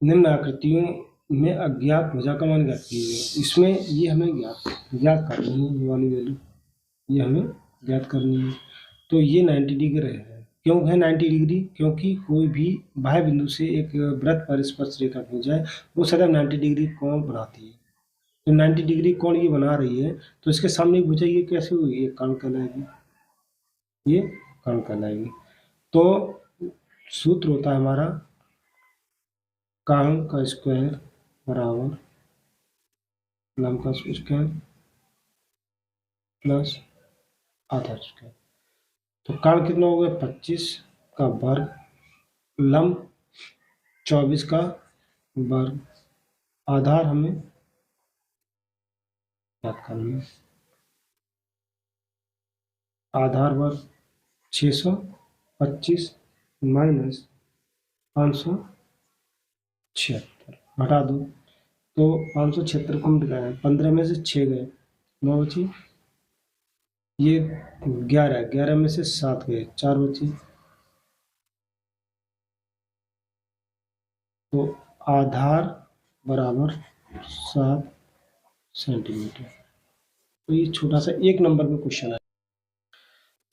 निम्न आकृतियों में अज्ञात भुजा का मान ज्ञात कीजिए। इसमें ये हमें ज्ञात करनी है, ये वाली वैल्यू ये हमें ज्ञात करनी है। तो ये 90 डिग्री है। क्यों है 90 डिग्री? क्योंकि कोई भी बाह्य बिंदु से एक वृत्त पर स्पर्श रेखा खींच जाए वो सदैव 90 डिग्री कोण बनाती है। तो 90 डिग्री कोण ये बना रही है, तो इसके सामने एक भुजा ये कैसे हुई? ये कर्ण कहलाएगी, ये कर्ण कहलाएगी। तो सूत्र होता है हमारा कर्ण का स्क्वायर बराबर लंब का स्क्वायर प्लस आधार स्क्वायर। तो कर्ण कितना हो गया? 25 का वर्ग, लंब 24 का वर्ग, आधार हमें याद करना है। आधार वर्ग 625 माइनस 576 घटा दो। तो 576 को हम दिखाए 15 में से 6 गए, 9 बची। ये 11 में से 7 गए, 4 बची। तो आधार बराबर 7 सेंटीमीटर। तो ये छोटा सा 1 नंबर में क्वेश्चन है।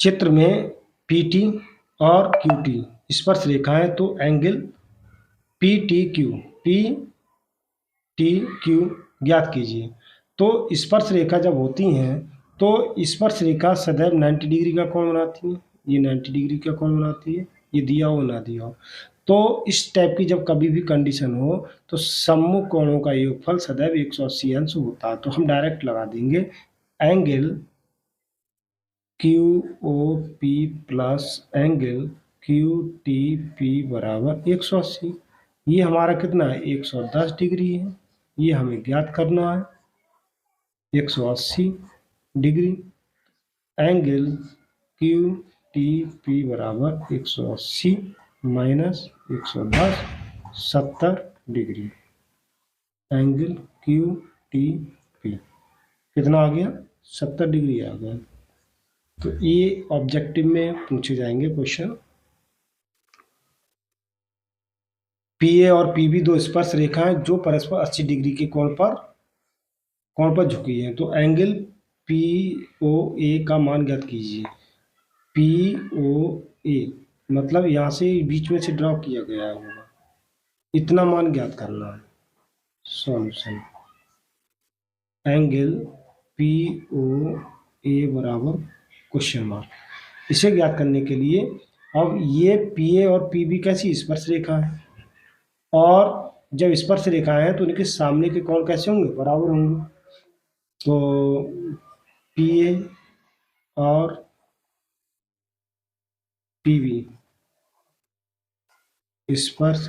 चित्र में PT और QT स्पर्श रेखाएं, तो एंगल PTQ ज्ञात कीजिए। तो स्पर्श रेखा जब होती हैं तो स्पर्श रेखा सदैव 90 डिग्री का कोण बनाती है। ये 90 डिग्री का कोण बनाती है, ये दिया हो ना दिया हो। तो इस टाइप की जब कभी भी कंडीशन हो तो सम्मुख कोणों का योगफल सदैव 180 अंश होता है। तो हम डायरेक्ट लगा देंगे angle QOP plus angle QTP बराबर 180। ये हमारा कितना है? 110 डिग्री है। ये हमें ज्ञात करना है 180 डिग्री। एंगल QTP बराबर 180 माइनस 110 70 डिग्री। एंगल QTP कितना आ गया? 70 डिग्री आ गया। तो ये ऑब्जेक्टिव में पूछे जाएंगे क्वेश्चन। PA और PB दो स्पर्श रेखाएं जो परस्पर 80 डिग्री के कोण पर झुकी हैं। तो एंगल POA का मान ज्ञात कीजिए। POA मतलब यहाँ से बीच में से ड्रॉ किया गया होगा, इतना मान ज्ञात करना है। सॉल्यूशन एंगल POA बराबर क्वेश्चन मार्क। इसे ज्ञात करने के लिए अब ये PA और PB कैसी स्पर्श रेखा है, और जब स्पर्श रेखाएं हैं तो उनके सामने के कोण कैसे होंगे? बराबर होंगे। तो PA और PB स्पर्श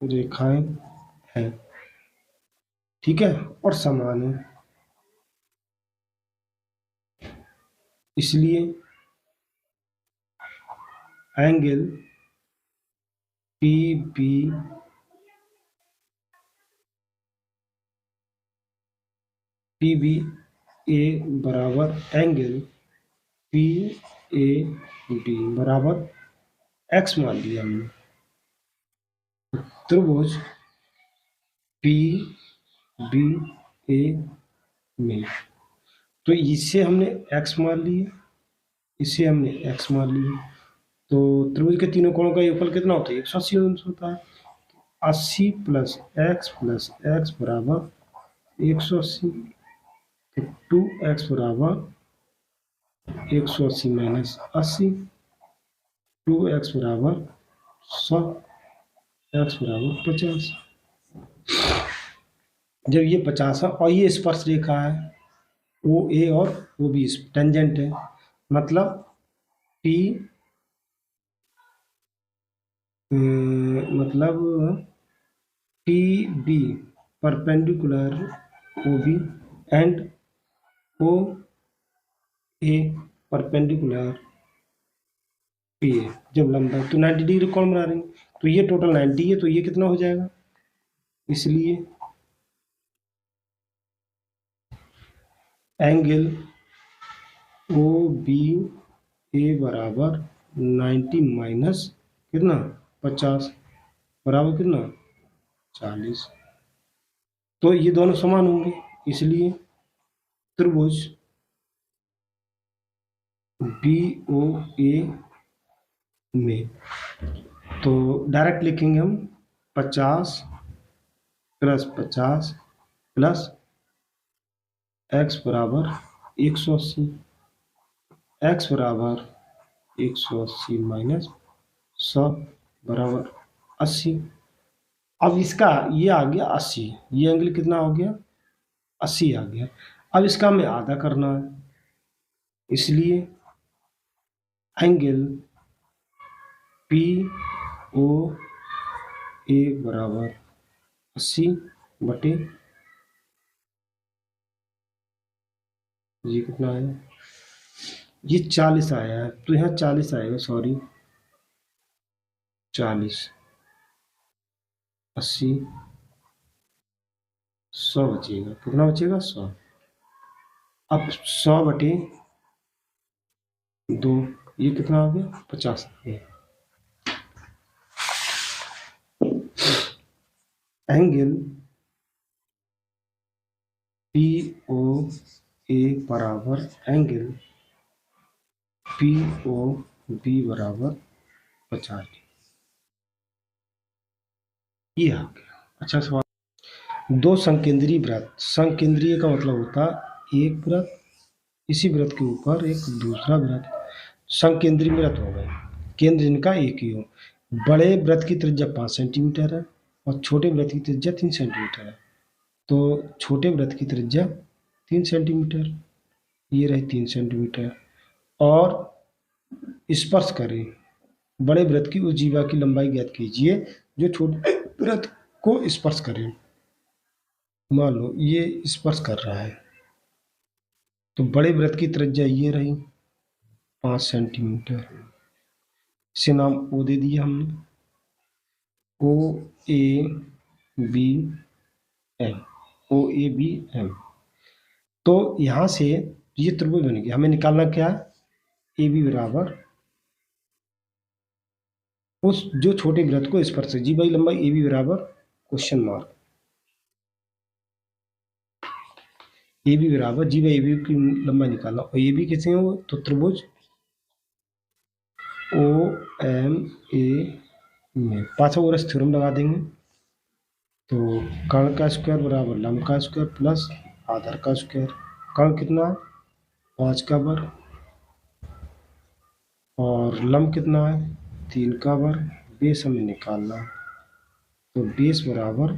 रेखाएं हैं, ठीक है, और समान है। इसलिए एंगल PBA बराबर एंगल PAD बराबर x मान लिया हमने। त्रिभुज PBA में तो इसे हमने x मान लिया, इसे हमने x मान लिया। तो त्रिभुज के तीनों कोणों का योगफल कितना होता है? 180 अंश होता है। 80 प्लस x बराबर 180। तो 2x बराबर 180 माइनस 80, 2x बराबर 100, x बराबर 50। जब ये 50 है और ये स्पर्श रेखा है OA और OB टेंजेंट है, मतलब PB perpendicular OB and OA perpendicular PA जब लंबा है तो 90 डिग्री कोण बना रहे हैं। तो ये टोटल 90 है, तो ये कितना हो जाएगा? इसलिए एंगल OBA बराबर 90 माइनस कितना? 50। बराबर कितना 40। तो ये दोनों समान होंगे, इसलिए त्रिभुज बी ओ ए में, तो डायरेक्ट लिखेंगे हम 50 प्लस 50 प्लस एक्स बराबर 180, एक्स बराबर 180 माइनस 100 बराबर 80। अब इसका ये आ गया 80, ये एंगल कितना हो गया 80 आ गया। अब इसका हमें आधा करना है, इसलिए एंगल पी ओ ए बराबर 80 बटे ये कितना आया, ये 40 आया है, तो यहाँ 40 आएगा, सॉरी 40 80 100 बचेगा, कितना बचेगा 100। अब 100 बटे 2, ये कितना आ गया 50 आ गया। एंगल पी ओ ए बराबर एंगल पी ओ बी बराबर 50, ये आ गया। अच्छा सवाल, दो संकेंद्रीय वृत्त, संकेंद्रीय का मतलब होता है एक वृत्त, इसी वृत्त के ऊपर एक दूसरा वृत्त, संकेंद्रीय वृत्त हो गए, केंद्र इनका एक ही हो। बड़े वृत्त की त्रिज्या 5 सेंटीमीटर है और छोटे वृत्त की त्रिज्या 3 सेंटीमीटर है। तो छोटे वृत्त की त्रिज्या 3 सेंटीमीटर, ये रहे 3 सेंटीमीटर, और स्पर्श करें बड़े वृत्त की उस जीवा की लंबाई ज्ञात कीजिए जो छोटे वृत्त को स्पर्श करे। मान लो ये स्पर्श कर रहा है, तो बड़े वृत्त की त्रिज्या ये रही 5 सेंटीमीटर, इसे नाम ओ दे दिया हमने, O A B M, O A B M. तो यहाँ से ये त्रिभुज बनेगी, हमें निकालना क्या है, ए बी बराबर उस जो छोटे वृत्त को स्पर्श है, जी भाई लंबाई ए बी बराबर क्वेश्चन मार्क, ए बी बराबर जी बाई ए बी की लंबाई निकालना, और ए बी कितने हो, तो त्रिभुज ओ एम ए में पाइथागोरस थ्योरम लगा देंगे। तो कर्ण का स्क्वायर बराबर लंब का स्क्वायर प्लस आधार का स्क्वायर, कर्ण कितना है 5 का वर्ग और लंब कितना है 3 का वर्ग, बेस हमें निकालना है, तो बेस बराबर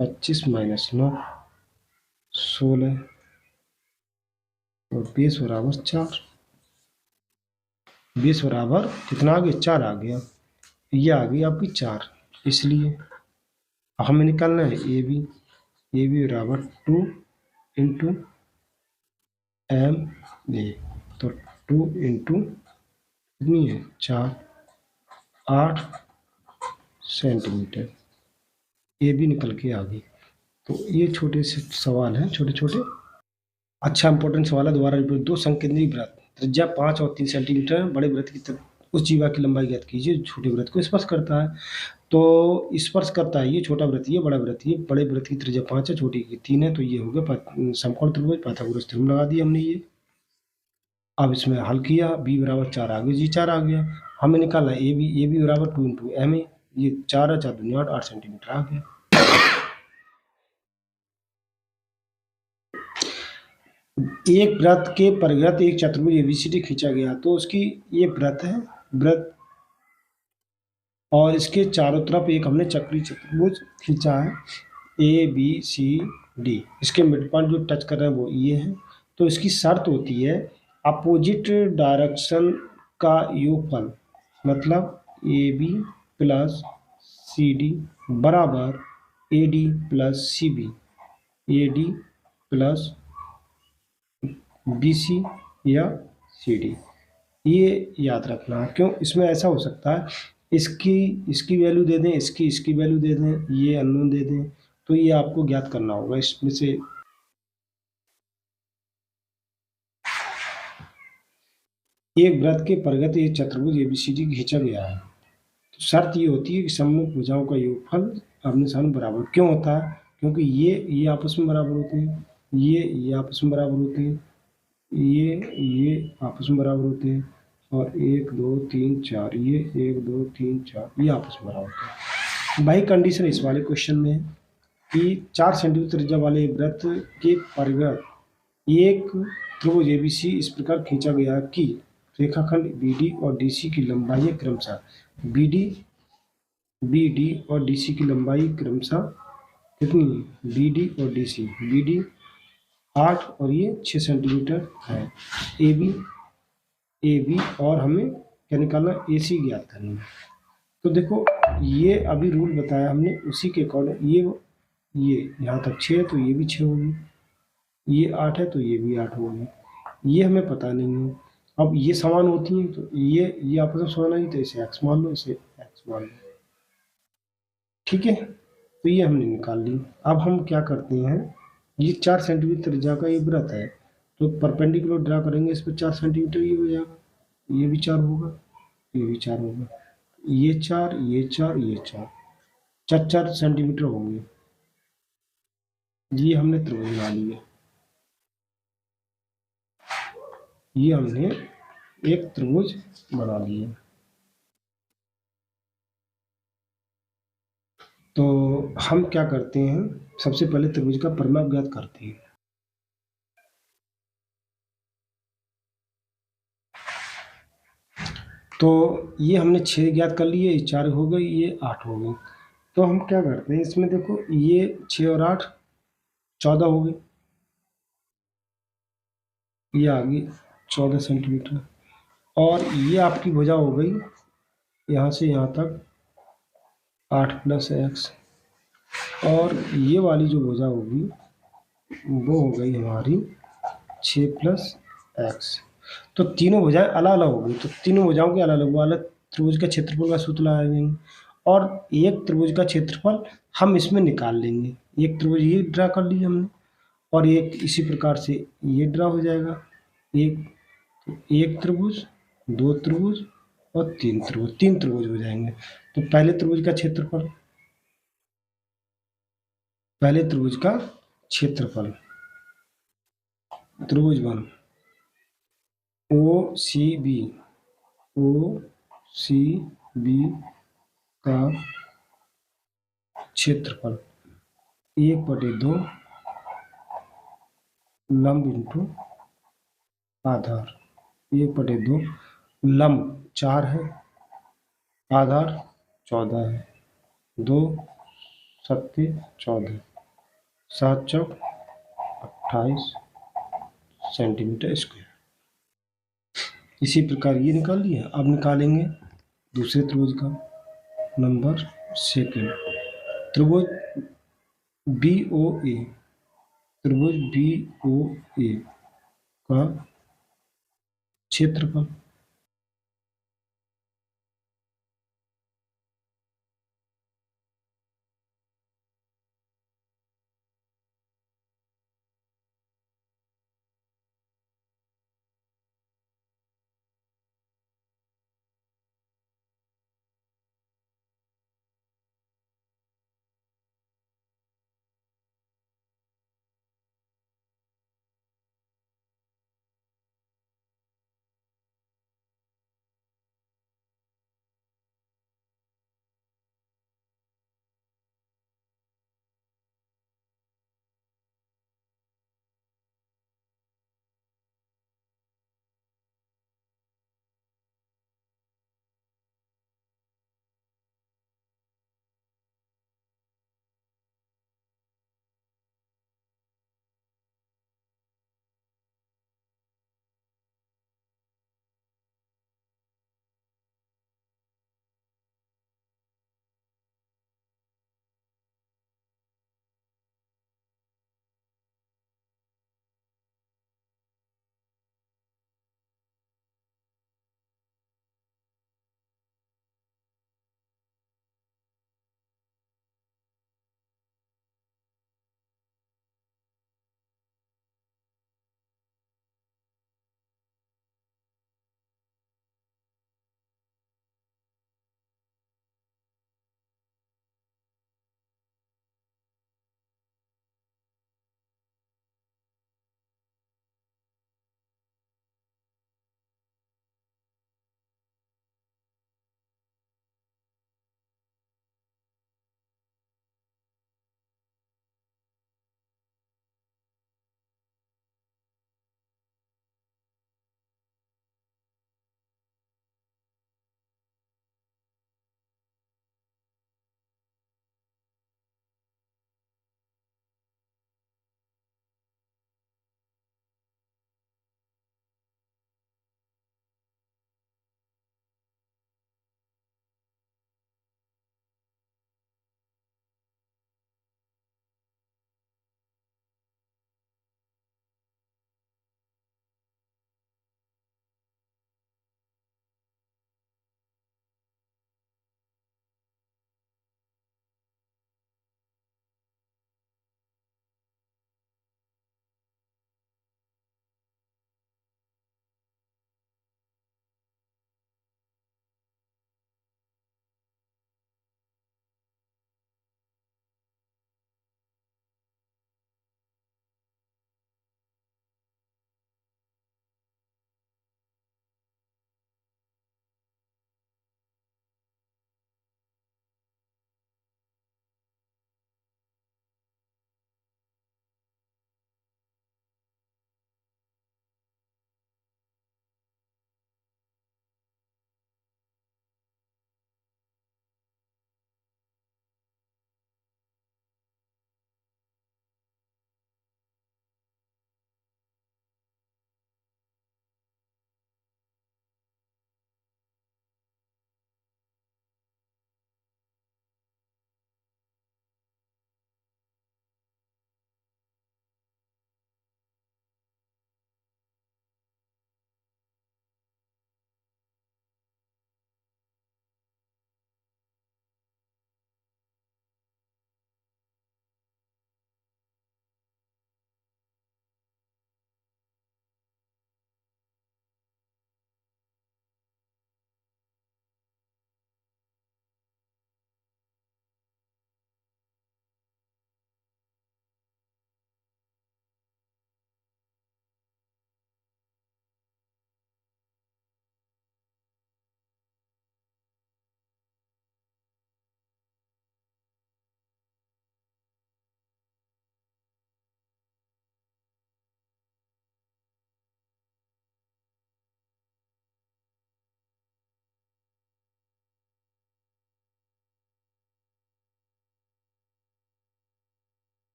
25 माइनस 9 16, और बेस बराबर 4, बेस बराबर कितना आ गया 4 आ गया, ये आ गई आपकी 4, इसलिए हमें निकालना है ए बी बराबर 2 इंटू एम ए, तो 2 इंटू कितनी है 4, 8 सेंटीमीटर, ए बी निकल के आ गई। तो ये छोटे से सवाल हैं, छोटे छोटे, अच्छा इंपॉर्टेंट सवाल है। दोबारा रिपीट, दो संकेंद्रीय वृत्त त्रिज्या 5 और 3 सेंटीमीटर, बड़े वृत्त की उस जीवा की लंबाई ज्ञात कीजिए जो छोटे वृत्त को स्पर्श करता है। तो स्पर्श करता है, ये छोटा वृत्त, ये बड़ा वृत्त, ये बड़े वृत्त की त्रिज्या 5 है, छोटी की 3 है, तो ये हो गया समकोण त्रिभुज, पाइथागोरस थ्योरम लगा दिया हमने ये। अब इसमें हल किया, बी बराबर 4 आ गया, जी 4 आ गया, हमें निकालना ए बी बराबर 2 इंटू एम ए, ये 4 है 4 दूनी 8 सेंटीमीटर आ गया। एक वृत्त के परिघ एक चतुर्भुज एबीसीडी खींचा गया, तो उसकी ये वृत्त है, वृत्त, और इसके चारों तरफ एक हमने चक्रीय चतुर्भुज खींचा है ए बी सी डी, इसके मिड पॉइंट जो टच कर रहे हैं वो ये है। तो इसकी शर्त होती है अपोजिट डायरेक्शन का योगफल, मतलब A B plus C D बराबर A D plus C B, A D plus B C या सी डी, ये याद रखना। क्यों, इसमें ऐसा हो सकता है इसकी इसकी वैल्यू दे दें, इसकी वैल्यू दे दें, ये अननोन दे दें, तो ये आपको ज्ञात करना होगा। इसमें से एक वृत्त के परिघ एक चतुर्भुज एबीसीडी खींचा गया है, शर्त ये होती है कि सम्मुख भुजाओं का योगफल आमने सामने बराबर क्यों होता है, क्योंकि ये आपस में बराबर होते हैं, ये आपस में बराबर होते हैं, ये आपस में बराबर होते हैं, और 1 2 3 4 ये 1 2 3 4 ये आपस में बराबर होते हैं। वही कंडीशन इस वाले क्वेश्चन में है कि 4 सेंटीमीटर त्रिज्या वाले वृत्त के परिव्रत एक त्रिभुज एबीसी इस प्रकार खींचा गया कि रेखाखंड बीडी और डीसी की लंबाई क्रमशः बीडी और डीसी की लंबाई क्रमशः कितनी, बीडी और डीसी, बीडी 8 और ये 6 सेंटीमीटर है, ए बी और हमें क्या निकालना, ए सी ज्ञात करना है। तो देखो ये अभी रूल बताया हमने, उसी के अकॉर्डिंग ये यहाँ तक 6 है तो ये भी 6 होगी, ये 8 है तो ये भी 8 होगी, ये हमें पता नहीं है। अब ये समान होती हैं तो ये आपस में समान आई तो इसे x मान लो, इसे x मान लो, ठीक है। तो ये हमने निकाल ली। अब हम क्या करते हैं, ये 4 सेंटीमीटर त्रिज्या का ये वृत्त है, तो परपेंडिकुलर ड्रा करेंगे इस पर 4 सेंटीमीटर, ये हो जाएगा, ये भी 4 होगा, ये भी 4 होगा, ये 4 ये 4 ये 4 4 सेंटीमीटर होंगे। ये हमने त्रिभुज बना लिए, ये हमने एक त्रिभुज बना लिया। तो हम क्या करते हैं, सबसे पहले त्रिभुज का परिमाप ज्ञात करते हैं। तो ये हमने 6 ज्ञात कर लिए, ये 4 हो गई, ये 8 हो गई। तो हम क्या करते हैं इसमें, देखो ये 6 और 8 14 हो गई, ये आ गई 14 सेंटीमीटर, और ये आपकी भुजा हो गई यहाँ से यहाँ तक 8 + x, और ये वाली जो भुजा होगी वो हो गई हमारी 6 + x। तो तीनों भुजाएं अलग अलग होगी, तो तीनों भुजाओं के अलग अलग वाला त्रिभुज का क्षेत्रफल का सूत्र लगाएंगे, और एक त्रिभुज का क्षेत्रफल हम इसमें निकाल लेंगे। एक त्रिभुज ये ड्रा कर लिया हमने, और एक इसी प्रकार से ये ड्रा हो जाएगा, एक त्रिभुज, 2 त्रिभुज और 3 त्रिभुज, 3 त्रिभुज हो जाएंगे। तो पहले त्रिभुज का क्षेत्रफल, पहले त्रिभुज का क्षेत्रफल, त्रिभुज 1 ओ सी बी का क्षेत्रफल 1/2 लंब इंटू आधार, 1/2 लंब 4 है, आधार 14 है, 2 7 14, 7 चौक 28 सेंटीमीटर स्क्वायर। इसी प्रकार ये निकाल लिया। अब निकालेंगे दूसरे त्रिभुज का, नंबर 2, त्रिभुज बी ओ ए, त्रिभुज बी ओ ए का क्षेत्रफल